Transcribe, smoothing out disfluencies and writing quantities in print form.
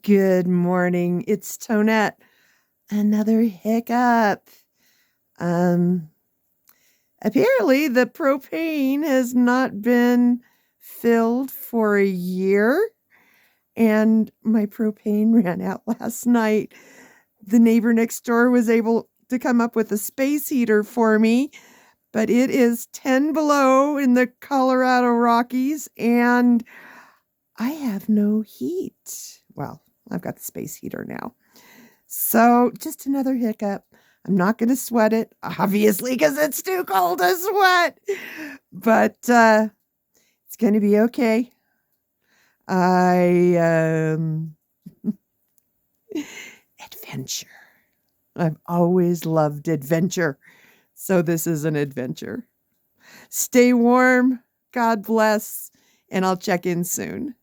Good morning. It's Tonette. Another hiccup. Um, Apparently the propane has not been filled for a year, and my propane ran out last night. The neighbor next door was able to come up with a space heater for me, but it is 10 below in the Colorado Rockies, and I have no heat. Well, I've got the space heater now. So just another hiccup. I'm not going to sweat it, obviously, because it's too cold to sweat. But it's going to be okay. Adventure. I've always loved adventure. So this is an adventure. Stay warm. God bless. And I'll check in soon.